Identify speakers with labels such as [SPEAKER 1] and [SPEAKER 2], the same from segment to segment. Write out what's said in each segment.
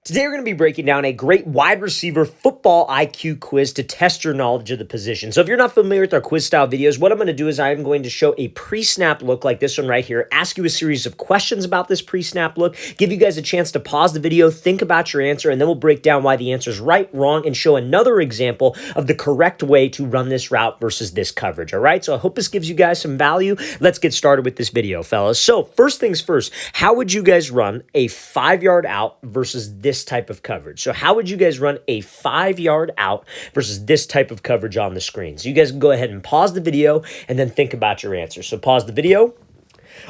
[SPEAKER 1] Today, we're going to be breaking down a great wide receiver football IQ quiz to test your knowledge of the position. So if you're not familiar with our quiz style videos, what I'm going to do is I'm going to show a pre-snap look like this one right here, ask you a series of questions about this pre-snap look, give you guys a chance to pause the video, think about your answer, and then we'll break down why the answer is right, wrong, and show another example of the correct way to run this route versus this coverage. All right, so I hope this gives you guys some value. Let's get started with this video, fellas. So first things first, how would you guys run a 5-yard out versus this type of coverage? So how would you guys run a 5-yard out versus this type of coverage on the screen? So you guys can go ahead and pause the video and then think about your answer. So pause the video.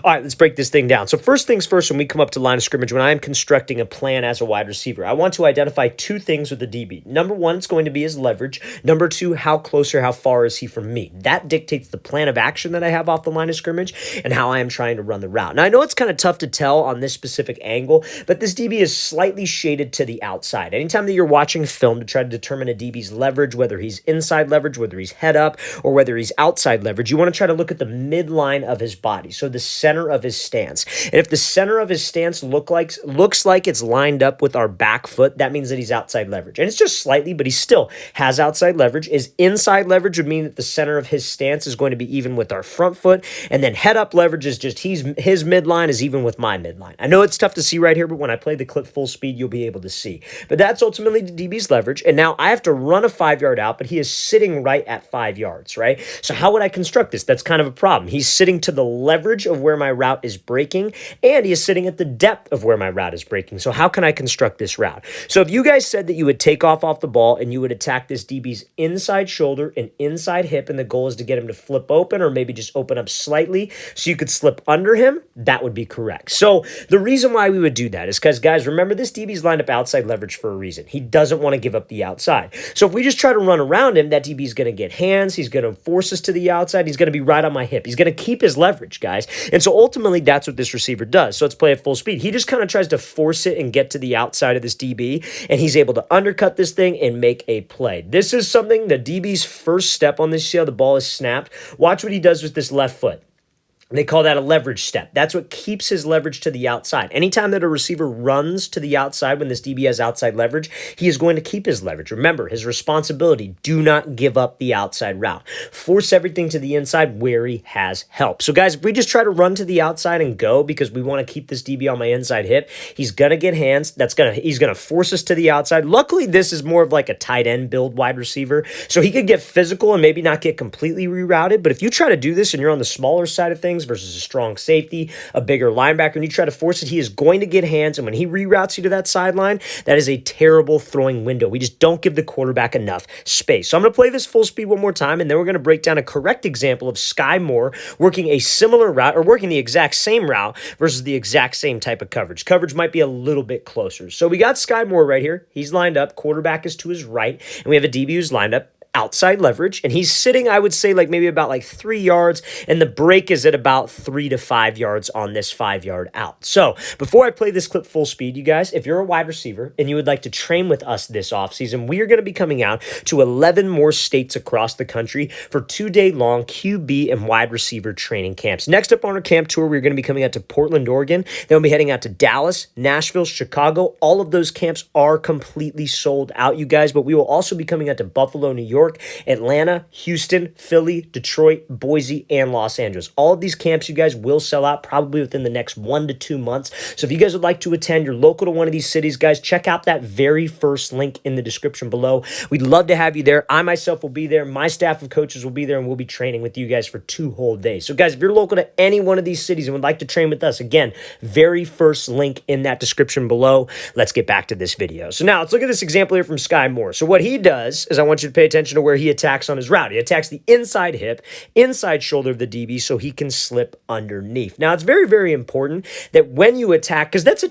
[SPEAKER 1] All right, let's break this thing down. So first things first, when we come up to line of scrimmage, when I am constructing a plan as a wide receiver, I want to identify two things with the DB. Number one, it's going to be his leverage. Number two, how close or how far is he from me? That dictates the plan of action that I have off the line of scrimmage and how I am trying to run the route. Now, I know it's kind of tough to tell on this specific angle, but this DB is slightly shaded to the outside. Anytime that you're watching film to try to determine a DB's leverage, whether he's inside leverage, whether he's head up, or whether he's outside leverage, you want to try to look at the midline of his body. So the center of his stance. And if the center of his stance looks like it's lined up with our back foot, that means that he's outside leverage. And it's just slightly, but he still has outside leverage. His inside leverage would mean that the center of his stance is going to be even with our front foot. And then head up leverage is just his midline is even with my midline. I know it's tough to see right here, but when I play the clip full speed, you'll be able to see. But that's ultimately the DB's leverage. And now I have to run a 5-yard out, but he is sitting right at 5 yards, right? So how would I construct this? That's kind of a problem. He's sitting to the leverage of where my route is breaking, and he is sitting at the depth of where my route is breaking. So how can I construct this route? So if you guys said that you would take off the ball and you would attack this DB's inside shoulder and inside hip, and the goal is to get him to flip open or maybe just open up slightly so you could slip under him, that would be correct. So the reason why we would do that is because, guys, remember, this DB's lined up outside leverage for a reason. He doesn't want to give up the outside. So if we just try to run around him, that DB's going to get hands. He's going to force us to the outside. He's going to be right on my hip. He's going to keep his leverage, guys. And so ultimately, that's what this receiver does. So let's play at full speed. He just kind of tries to force it and get to the outside of this DB, and he's able to undercut this thing and make a play. This is something, the DB's first step on this. See how the ball is snapped? Watch what he does with this left foot. They call that a leverage step. That's what keeps his leverage to the outside. Anytime that a receiver runs to the outside when this DB has outside leverage, he is going to keep his leverage. Remember, his responsibility, do not give up the outside route. Force everything to the inside where he has help. So guys, if we just try to run to the outside and go because we want to keep this DB on my inside hip, he's going to get hands. He's going to force us to the outside. Luckily, this is more of like a tight end build wide receiver, so he could get physical and maybe not get completely rerouted. But if you try to do this and you're on the smaller side of things versus a strong safety, a bigger linebacker, and you try to force it, he is going to get hands, and when he reroutes you to that sideline, that is a terrible throwing window. We just don't give the quarterback enough space. So I'm going to play this full speed one more time, and then we're going to break down a correct example of Sky Moore working a similar route, or working the exact same route versus the exact same type of coverage. Coverage might be a little bit closer. So we got Sky Moore right here. He's lined up. Quarterback is to his right, and we have a DB who's lined up outside leverage, and he's sitting, I would say, maybe about 3 yards, and the break is at about 3 to 5 yards on this 5-yard out. So before I play this clip full speed, you guys, if you're a wide receiver and you would like to train with us this offseason, we are going to be coming out to 11 more states across the country for 2-day-long QB and wide receiver training camps. Next up on our camp tour, we're going to be coming out to Portland, Oregon. Then we'll be heading out to Dallas, Nashville, Chicago. All of those camps are completely sold out, you guys, but we will also be coming out to Buffalo, New York, Atlanta, Houston, Philly, Detroit, Boise, and Los Angeles. All of these camps, you guys, will sell out probably within the next 1 to 2 months. So if you guys would like to attend, you're local to one of these cities, guys, check out that very first link in the description below. We'd love to have you there. I myself will be there. My staff of coaches will be there, and we'll be training with you guys for 2 whole days. So guys, if you're local to any one of these cities and would like to train with us, again, very first link in that description below. Let's get back to this video. So now let's look at this example here from Sky Moore. So what he does is, I want you to pay attention to where he attacks on his route. He attacks the inside hip, inside shoulder of the DB so he can slip underneath. Now, it's very, very important that when you attack, because this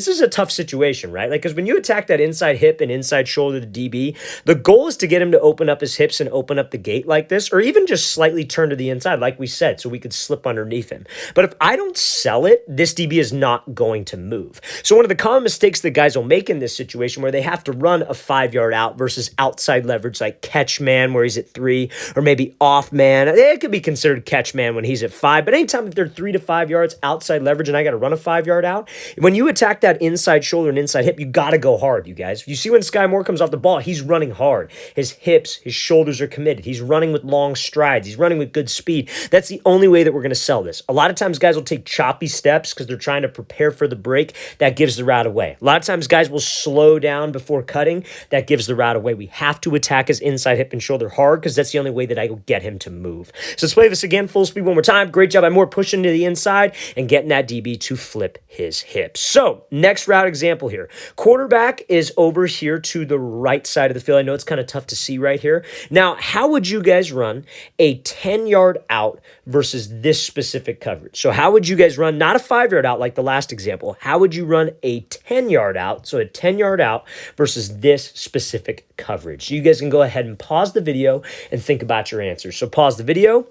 [SPEAKER 1] is a tough situation, right? Because when you attack that inside hip and inside shoulder of the DB, the goal is to get him to open up his hips and open up the gate like this, or even just slightly turn to the inside, like we said, so we could slip underneath him. But if I don't sell it, this DB is not going to move. So one of the common mistakes that guys will make in this situation, where they have to run a 5-yard out versus outside leverage like catch catch man where he's at 3, or maybe off man. It could be considered catch man when he's at 5, but anytime if they're 3 to 5 yards outside leverage and I got to run a 5-yard out, when you attack that inside shoulder and inside hip, you got to go hard, you guys. You see when Sky Moore comes off the ball, he's running hard. His hips, his shoulders are committed. He's running with long strides. He's running with good speed. That's the only way that we're going to sell this. A lot of times guys will take choppy steps because they're trying to prepare for the break. That gives the route away. A lot of times guys will slow down before cutting. That gives the route away. We have to attack his inside hip and shoulder hard because that's the only way that I will get him to move. So let's play this again, full speed one more time. Great job by Moore pushing to the inside and getting that DB to flip his hips. So next route example here. Quarterback is over here to the right side of the field. I know it's kind of tough to see right here. Now, how would you guys run a 10-yard out versus this specific coverage? So how would you guys run, not a 5-yard out like the last example, how would you run a 10-yard out, so a 10-yard out versus this specific coverage? So you guys can go ahead and pause the video and think about your answers. So pause the video.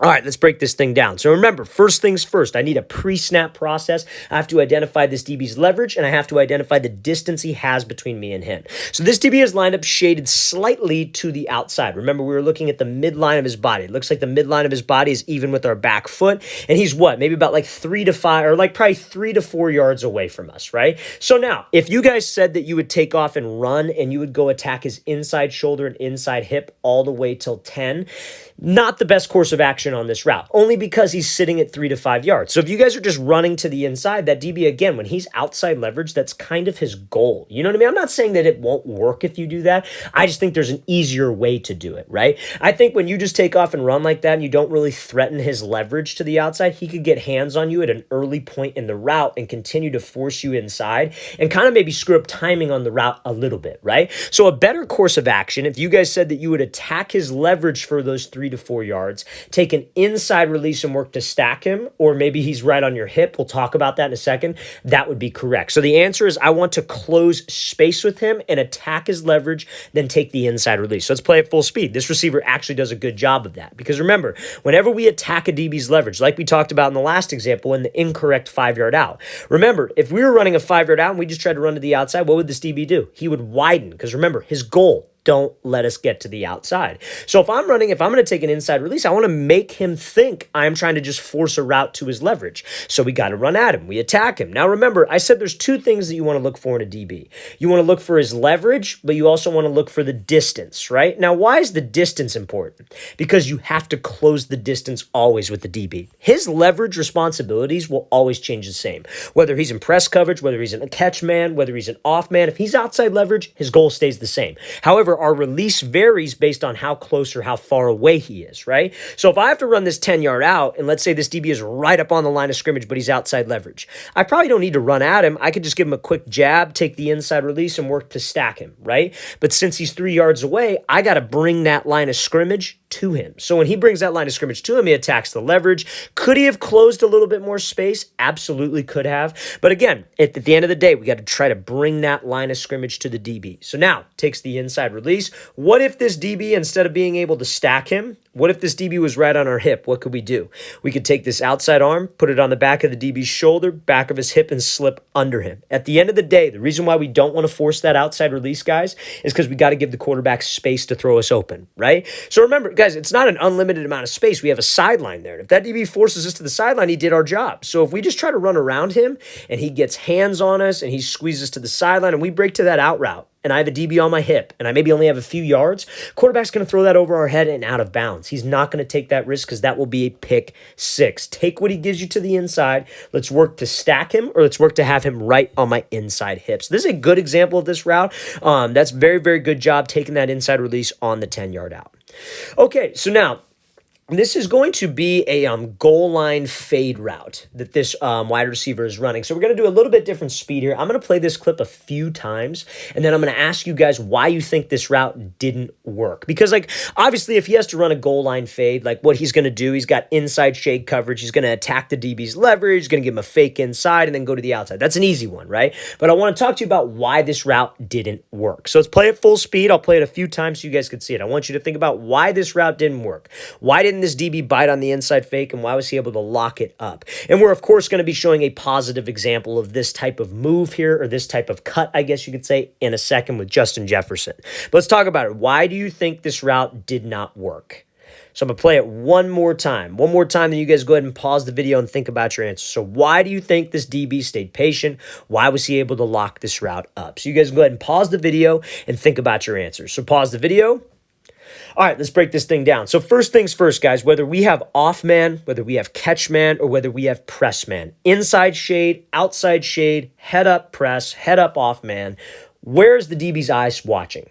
[SPEAKER 1] All right, let's break this thing down. So remember, first things first, I need a pre-snap process. I have to identify this DB's leverage, and I have to identify the distance he has between me and him. So this DB is lined up shaded slightly to the outside. Remember, we were looking at the midline of his body. It looks like the midline of his body is even with our back foot, and he's what? Maybe about like 3 to 5, or like probably 3 to 4 yards away from us, right? So now, if you guys said that you would take off and run, and you would go attack his inside shoulder and inside hip all the way till 10, not the best course of action on this route, only because he's sitting at 3 to 5 yards. So if you guys are just running to the inside, that DB, again, when he's outside leverage, that's kind of his goal. You know what I mean? I'm not saying that it won't work if you do that. I just think there's an easier way to do it, right? I think when you just take off and run like that and you don't really threaten his leverage to the outside, he could get hands on you at an early point in the route and continue to force you inside and kind of maybe screw up timing on the route a little bit, right? So a better course of action, if you guys said that you would attack his leverage for those 3 to 4 yards, take an inside release and work to stack him, or maybe he's right on your hip. We'll talk about that in a second. That would be correct. So the answer is I want to close space with him and attack his leverage, then take the inside release. So let's play at full speed. This receiver actually does a good job of that because remember, whenever we attack a DB's leverage, like we talked about in the last example in the incorrect 5-yard out, remember, if we were running a 5-yard out and we just tried to run to the outside, what would this DB do? He would widen because remember, his goal, don't let us get to the outside. So if I'm going to take an inside release, I want to make him think I'm trying to just force a route to his leverage. So we got to run at him. We attack him. Now remember, I said there's 2 things that you want to look for in a DB. You want to look for his leverage, but you also want to look for the distance, right? Now, why is the distance important? Because you have to close the distance always with the DB. His leverage responsibilities will always change the same. Whether he's in press coverage, whether he's in a catch man, whether he's an off man, if he's outside leverage, his goal stays the same. However, our release varies based on how close or how far away he is, right? So if I have to run this 10-yard out, and let's say this DB is right up on the line of scrimmage, but he's outside leverage, I probably don't need to run at him. I could just give him a quick jab, take the inside release, and work to stack him, right? But since he's 3 yards away, I got to bring that line of scrimmage to him. So when he brings that line of scrimmage to him, he attacks the leverage. Could he have closed a little bit more space? Absolutely could have. But again, at the end of the day, we got to try to bring that line of scrimmage to the DB. So now, takes the inside release. What if this DB, instead of being able to stack him, what if this DB was right on our hip? What could we do? We could take this outside arm, put it on the back of the DB's shoulder, back of his hip, and slip under him. At the end of the day, the reason why we don't want to force that outside release, guys, is because we got to give the quarterback space to throw us open, right? So remember, guys, it's not an unlimited amount of space. We have a sideline there. And if that DB forces us to the sideline, he did our job. So if we just try to run around him and he gets hands on us and he squeezes to the sideline and we break to that out route, and I have a DB on my hip, and I maybe only have a few yards, quarterback's going to throw that over our head and out of bounds. He's not going to take that risk because that will be a pick 6. Take what he gives you to the inside. Let's work to stack him, or let's work to have him right on my inside hips. This is a good example of this route. That's very, very good job taking that inside release on the 10-yard out. Okay, so now, this is going to be a goal line fade route that this wide receiver is running. So we're going to do a little bit different speed here. I'm going to play this clip a few times, and then I'm going to ask you guys why you think this route didn't work. Because, like, obviously, if he has to run a goal line fade, like what he's going to do, he's got inside shade coverage. He's going to attack the DB's leverage. He's going to give him a fake inside and then go to the outside. That's an easy one, right? But I want to talk to you about why this route didn't work. So let's play it full speed. I'll play it a few times so you guys can see it. I want you to think about why this route didn't work. Why didn't didn't this DB bite on the inside fake, and why was he able to lock it up? And we're, of course, going to be showing a positive example of this type of move here, or this type of cut, I guess you could say, in a second with Justin Jefferson. But let's talk about it. Why do you think this route did not work? So I'm going to play it one more time. One more time, then you guys go ahead and pause the video and think about your answer. So why do you think this DB stayed patient? Why was he able to lock this route up? So you guys go ahead and pause the video and think about your answers. So pause the video. All right, let's break this thing down. So first things first, guys, whether we have off man, whether we have catch man, or whether we have press man, inside shade, outside shade, head up press, head up off man, where's the DB's eyes watching?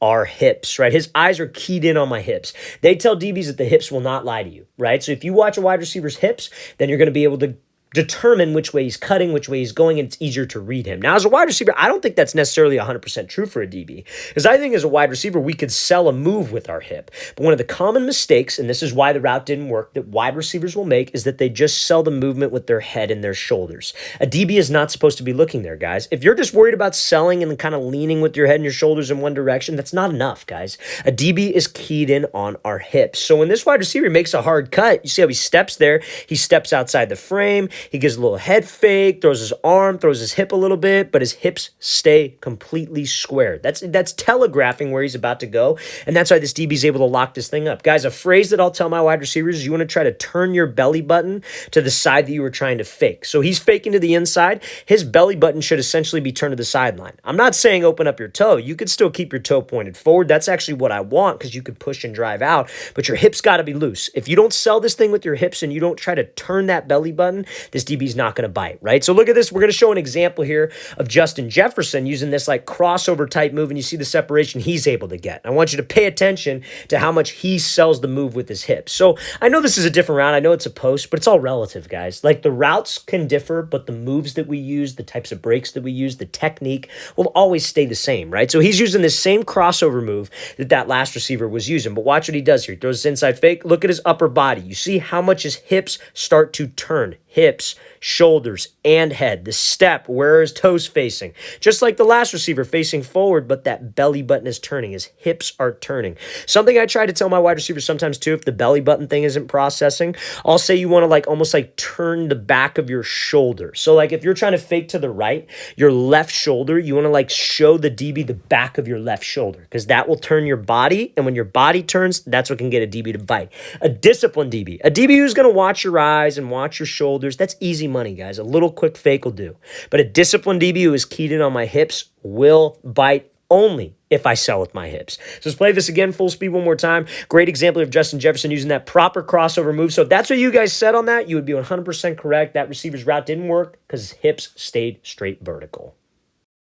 [SPEAKER 1] Our hips, right? His eyes are keyed in on my hips. They tell DBs that the hips will not lie to you, right? So if you watch a wide receiver's hips, then you're going to be able to determine which way he's cutting, which way he's going, and it's easier to read him. Now, as a wide receiver, I don't think that's necessarily 100% true for a DB, because I think as a wide receiver, we could sell a move with our hip. But one of the common mistakes, and this is why the route didn't work, that wide receivers will make is that they just sell the movement with their head and their shoulders. A DB is not supposed to be looking there, guys. If you're just worried about selling and kind of leaning with your head and your shoulders in one direction, that's not enough, guys. A DB is keyed in on our hips. So when this wide receiver makes a hard cut, you see how he steps there. He steps outside the frame. He gives a little head fake, throws his arm, throws his hip a little bit, but his hips stay completely square. That's telegraphing where he's about to go, and that's why this DB is able to lock this thing up. Guys, a phrase that I'll tell my wide receivers is you want to try to turn your belly button to the side that you were trying to fake. So he's faking to the inside. His belly button should essentially be turned to the sideline. I'm not saying open up your toe. You could still keep your toe pointed forward. That's actually what I want, because you could push and drive out, but your hips got to be loose. If you don't sell this thing with your hips and you don't try to turn that belly button, this DB's not going to bite, right? So look at this. We're going to show an example here of Justin Jefferson using this like crossover type move, and you see the separation he's able to get. I want you to pay attention to how much he sells the move with his hips. So I know this is a different route. I know it's a post, but it's all relative, guys. Like the routes can differ, but the moves that we use, the types of breaks that we use, the technique will always stay the same, right? So he's using this same crossover move that last receiver was using, but watch what he does here. He throws this inside fake. Look at his upper body. You see how much his hips start to turn. Hips, shoulders, and head. The step, where his toes facing. Just like the last receiver facing forward, but that belly button is turning. His hips are turning. Something I try to tell my wide receivers sometimes too, if the belly button thing isn't processing, I'll say you want to like almost like turn the back of your shoulder. So like if you're trying to fake to the right, your left shoulder, you want to like show the DB the back of your left shoulder, because that will turn your body, and when your body turns, that's what can get a DB to bite. A disciplined DB, a DB who's going to watch your eyes and watch your shoulders, that's easy money, guys. A little quick fake will do. But a disciplined DB who is keyed in on my hips will bite only if I sell with my hips. So let's play this again, full speed one more time. Great example of Justin Jefferson using that proper crossover move. So if that's what you guys said on that, you would be 100% correct. That receiver's route didn't work because his hips stayed straight vertical.